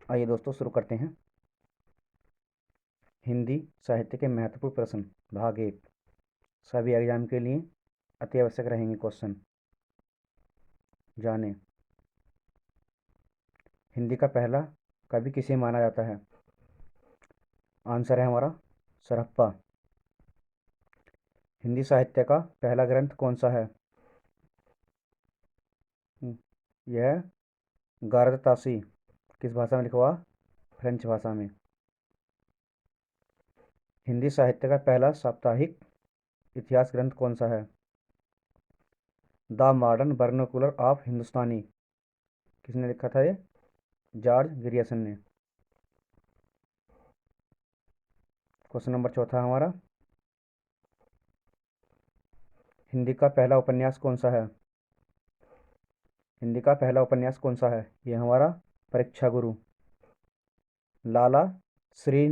आइए दोस्तों शुरू करते हैं। हिंदी साहित्य के महत्वपूर्ण प्रश्न भाग 1। सभी एग्जाम के लिए अति आवश्यक रहेंगे क्वेश्चन। जानें, हिंदी का पहला कवि किसे माना जाता है? आंसर है हमारा सरहप्पा। हिंदी साहित्य का पहला ग्रंथ कौन सा है? यह गारहतासी। किस भाषा में लिखा हुआ? फ्रेंच भाषा में। हिंदी साहित्य का पहला साप्ताहिक इतिहास ग्रंथ कौन सा है? द मॉडर्न वर्नाक्युलर ऑफ हिंदुस्तानी। किसने लिखा था ये? जॉर्ज ग्रियर्सन ने। क्वेश्चन नंबर चौथा हमारा, हिंदी का पहला उपन्यास कौन सा है? हिंदी का पहला उपन्यास कौन सा है? ये हमारा परीक्षा गुरु। लाला श्री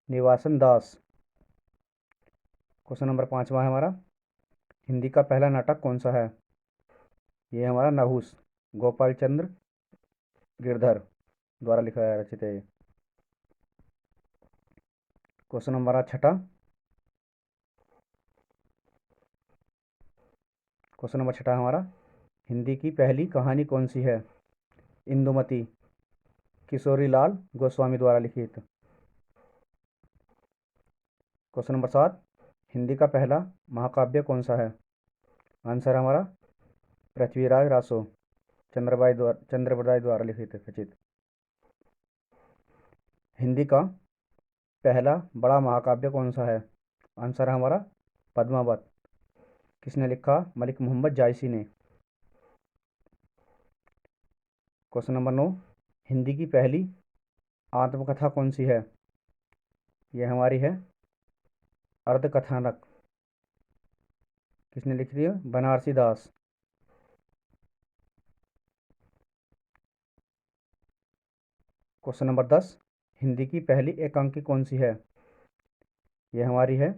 निवासन दास। क्वेश्चन नंबर 5वां है हमारा, हिंदी का पहला नाटक कौन सा है? ये हमारा नहुस, गोपाल चंद्र गिरधर द्वारा लिखा गया रचित है। Question number 6। क्वेश्चन नंबर 6 हमारा, हिंदी की पहली कहानी कौन सी है? इंदुमती, किशोरी लाल गोस्वामी द्वारा लिखित। क्वेश्चन नंबर 7, हिंदी का पहला महाकाव्य कौन सा है? आंसर हमारा पृथ्वीराज रासो, चंद्रबरदाई द्वारा लिखित रचित। हिंदी का पहला बड़ा महाकाव्य कौन सा है? आंसर हमारा पद्मावत। किसने लिखा? मलिक मोहम्मद जायसी ने। क्वेश्चन नंबर 9, हिंदी की पहली आत्मकथा कौन सी है? यह हमारी है अर्धकथानक। किसने लिख दी है? बनारसी दास। क्वेश्चन नंबर 10, हिंदी की पहली एकांकी कौन सी है? यह हमारी है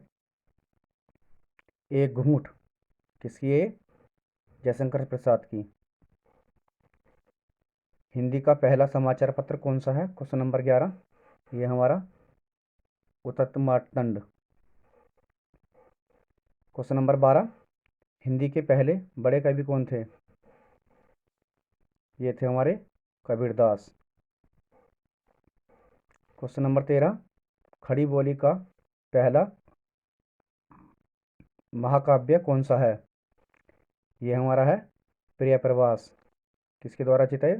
एक घूंट। किसकी है? जयशंकर प्रसाद की। हिंदी का पहला समाचार पत्र कौन सा है? क्वेश्चन नंबर 11, यह हमारा उतत मार्तंड। क्वेश्चन नंबर 12, हिंदी के पहले बड़े कवि कौन थे? ये थे हमारे कबीरदास। क्वेश्चन नंबर 13, खड़ी बोली का पहला महाकाव्य कौन सा है? ये हमारा है प्रिय प्रवास। किसके द्वारा रचित है?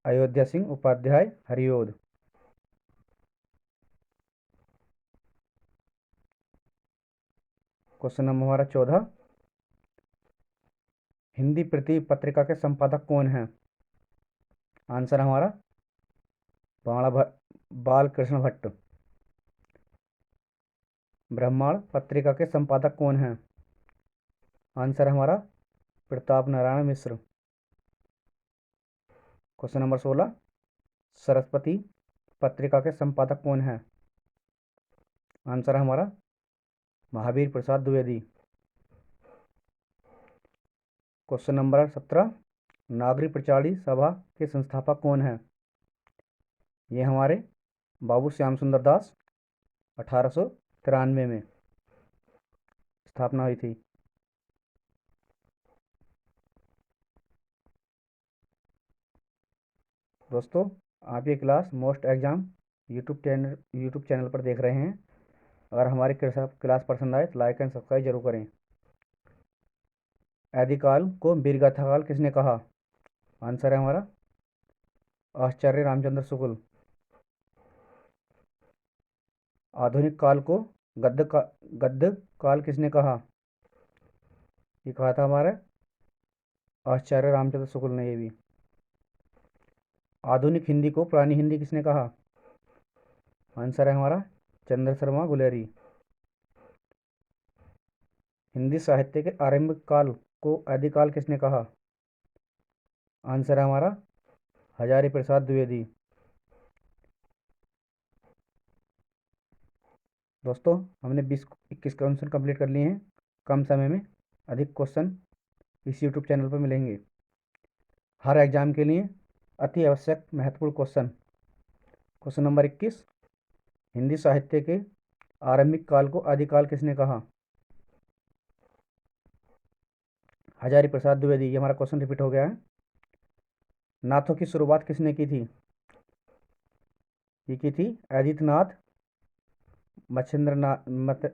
अयोध्या सिंह उपाध्याय हरिओद। क्वेश्चन नंबर हमारा 14, हिंदी प्रति पत्रिका के संपादक कौन है? आंसर हमारा बाल कृष्ण भट्ट। ब्रह्मांड पत्रिका के संपादक कौन है? आंसर हमारा प्रताप नारायण मिश्र। क्वेश्चन नंबर 16, सरस्वती पत्रिका के संपादक कौन है? आंसर हमारा महावीर प्रसाद द्विवेदी। क्वेश्चन नंबर 17, नागरिक प्रचारी सभा के संस्थापक कौन है? ये हमारे बाबू श्याम सुंदर दास। 1893 में स्थापना हुई थी। दोस्तों, आप ये class most exam YouTube channel पर देख रहे हैं। अगर हमारी क्लास पसंद आए तो लाइक एंड सब्सक्राइब जरूर करें। आदिकाल को वीरगाथा काल किसने कहा? आंसर है हमारा आचार्य रामचंद्र शुक्ल। आधुनिक काल को गद्य काल किसने कहा? ये कहा था हमारे आचार्य रामचंद्र शुक्ल ने। ये भी। आधुनिक हिंदी को पुरानी हिंदी किसने कहा? आंसर है हमारा चंद्र शर्मा गुलेरी। हिंदी साहित्य के आरंभिक काल को आदिकाल किसने कहा? आंसर है हमारा हजारी प्रसाद द्विवेदी। दोस्तों, हमने 20-21 क्वेश्चन कंप्लीट कर लिए हैं कम समय में। अधिक क्वेश्चन इस यूट्यूब चैनल पर मिलेंगे। हर एग्जाम के लिए अति आवश्यक महत्वपूर्ण क्वेश्चन। क्वेश्चन नंबर 21, हिंदी साहित्य के आरंभिक काल को आदिकाल किसने कहा? हजारी प्रसाद द्विवेदी। ये हमारा क्वेश्चन रिपीट हो गया है। नाथों की शुरुआत किसने की थी? ये की थी आदित्यनाथ मच्छिंद्र नाथ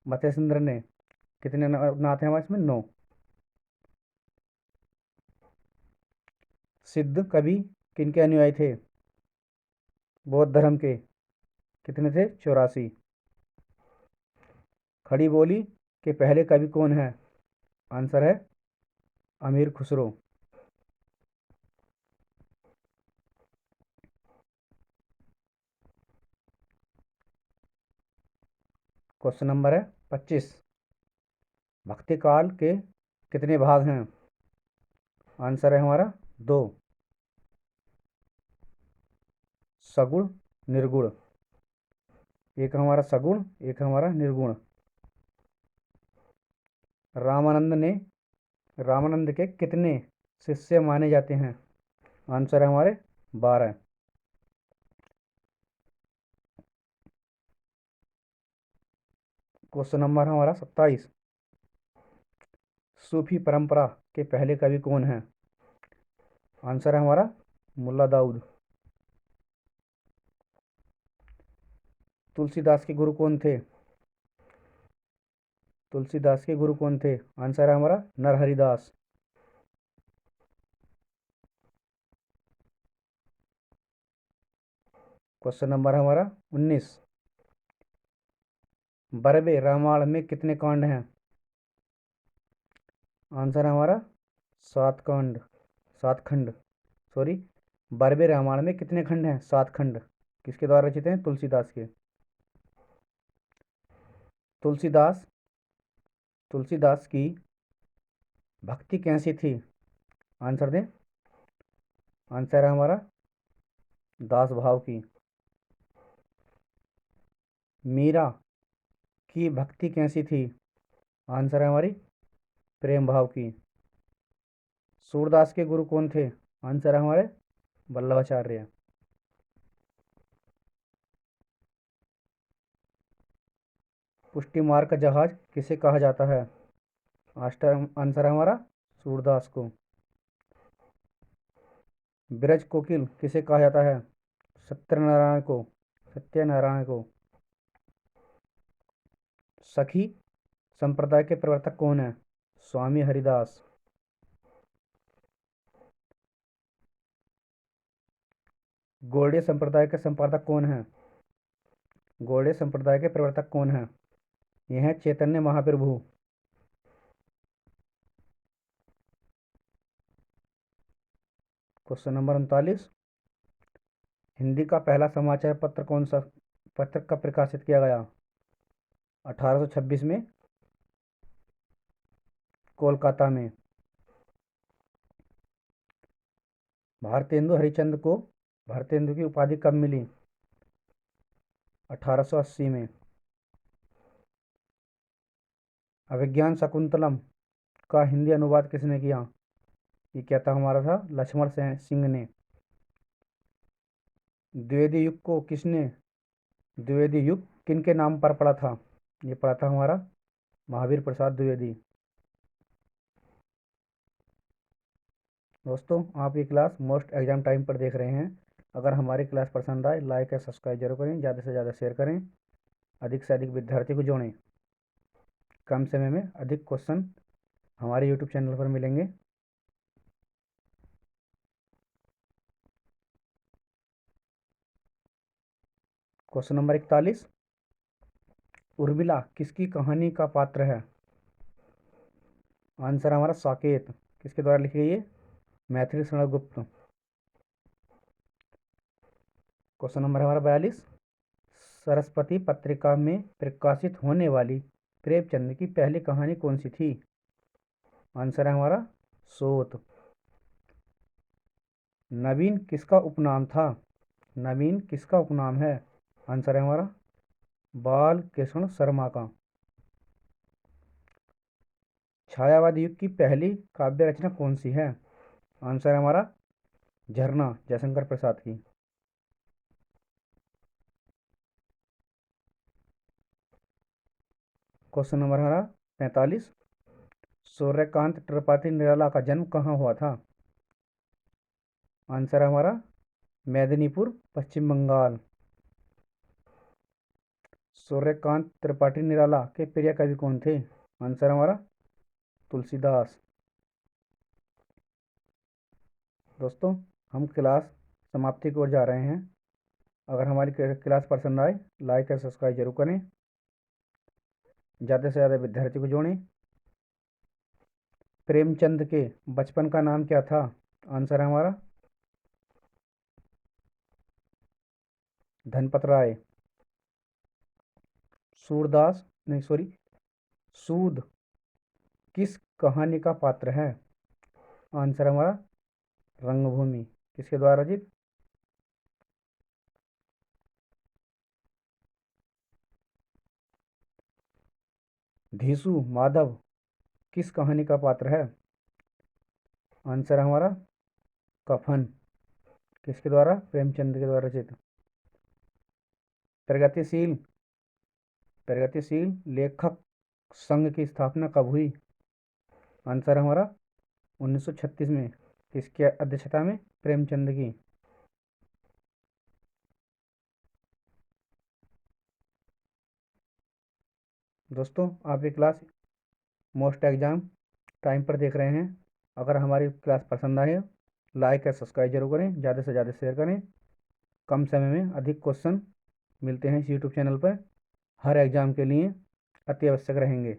मत्स्येंद्र ने। कितने नाथ हैं हमारे इसमें? 9। सिद्ध कवि किनके अनुयायी थे? बौद्ध धर्म के। कितने थे? 84। खड़ी बोली के पहले कवि कौन है? आंसर है अमीर खुसरो। क्वेश्चन नंबर है 25, भक्ति काल के कितने भाग हैं? आंसर है हमारा 2, सगुण निर्गुण। एक हमारा सगुण, एक हमारा निर्गुण। रामानंद के कितने शिष्य माने जाते हैं? आंसर है हमारे 12। क्वेश्चन नंबर हमारा 27, सूफी परंपरा के पहले कवि कौन है? आंसर है हमारा मुल्ला दाऊद। तुलसीदास के गुरु कौन थे? तुलसीदास के गुरु कौन थे? आंसर है हमारा नरहरिदास। क्वेश्चन नंबर हमारा 19, बरबे रामायण में कितने कांड हैं? आंसर है हमारा 7 खंड। सॉरी, बरबे रामायण में कितने खंड हैं? 7 खंड। किसके द्वारा रचित हैं? तुलसीदास के। तुलसीदास की भक्ति कैसी थी? आंसर दें। आंसर है हमारा दास भाव की। मीरा की भक्ति कैसी थी? आंसर है हमारी प्रेम भाव की। सूरदास के गुरु कौन थे? आंसर है हमारे वल्लभाचार्य। पुष्टि मार्ग का जहाज किसे कहा जाता है? आंसर है हमारा सूरदास को। ब्रज कोकिल किसे कहा जाता है? सत्यनारायण को। सखी संप्रदाय के प्रवर्तक कौन है? स्वामी हरिदास। गौड़ीय संप्रदाय के संपादक कौन है? गौड़ीय संप्रदाय के प्रवर्तक कौन है? यह है चैतन्य महाप्रभु। क्वेश्चन नंबर 39, हिंदी का पहला समाचार पत्र कौन सा पत्र कब प्रकाशित किया गया? 1826 में कोलकाता में। भारतेंदु की उपाधि कब मिली? 1880 में। अभिज्ञान शकुंतलम का हिंदी अनुवाद किसने किया? ये क्या था? हमारा था लक्ष्मण सिंह ने। द्विवेदी युग किनके नाम पर पड़ा था? ये पड़ा था हमारा महावीर प्रसाद द्विवेदी। दोस्तों, आप ये क्लास मोस्ट एग्जाम टाइम पर देख रहे हैं। अगर हमारी क्लास पसंद आए, लाइक या सब्सक्राइब जरूर करें, ज़्यादा से ज़्यादा शेयर करें, अधिक से अधिक विद्यार्थी को जोड़ें। कम समय में अधिक क्वेश्चन हमारे यूट्यूब चैनल पर मिलेंगे। क्वेश्चन नंबर 41, उर्मिला किसकी कहानी का पात्र है? आंसर हमारा साकेत। किसके द्वारा लिखी गई है? मैथिली शरण गुप्त। क्वेश्चन नंबर हमारा 42, सरस्वती पत्रिका में प्रकाशित होने वाली प्रेमचंद की पहली कहानी कौन सी थी? आंसर है हमारा सोत। नवीन किसका उपनाम था? नवीन किसका उपनाम है? आंसर है हमारा बाल कृष्ण शर्मा का। छायावादी युग की पहली काव्य रचना कौन सी है? आंसर है हमारा झरना जयशंकर प्रसाद की। क्वेश्चन नंबर हमारा 45, सूर्यकांत त्रिपाठी निराला का जन्म कहाँ हुआ था? आंसर है हमारा मेदिनीपुर, पश्चिम बंगाल। सूर्यकांत त्रिपाठी निराला के प्रिय कवि कौन थे? आंसर हमारा तुलसीदास। दोस्तों, हम क्लास समाप्ति की ओर जा रहे हैं। अगर हमारी क्लास पसंद आए, लाइक और सब्सक्राइब जरूर करें। ज़्यादा से ज़्यादा विद्यार्थी को जोड़ें। प्रेमचंद के बचपन का नाम क्या था? आंसर है हमारा धनपत राय। सूरदास नहीं सॉरी सूद किस कहानी का पात्र है? आंसर हमारा रंगभूमि। किसके द्वारा रचित? धीसु माधव किस कहानी का पात्र है? आंसर हमारा कफन। किसके द्वारा? प्रेमचंद के द्वारा रचित। प्रगतिशील प्रगतिशील लेखक संघ की स्थापना कब हुई? आंसर हमारा 1936 में। किसकी अध्यक्षता में? प्रेमचंद की। दोस्तों, आप ये क्लास मोस्ट एग्जाम टाइम पर देख रहे हैं। अगर हमारी क्लास पसंद आए, लाइक और सब्सक्राइब जरूर करें, ज़्यादा से ज़्यादा शेयर करें। कम समय में अधिक क्वेश्चन मिलते हैं इस यूट्यूब चैनल पर, हर एग्ज़ाम के लिए अति आवश्यक रहेंगे।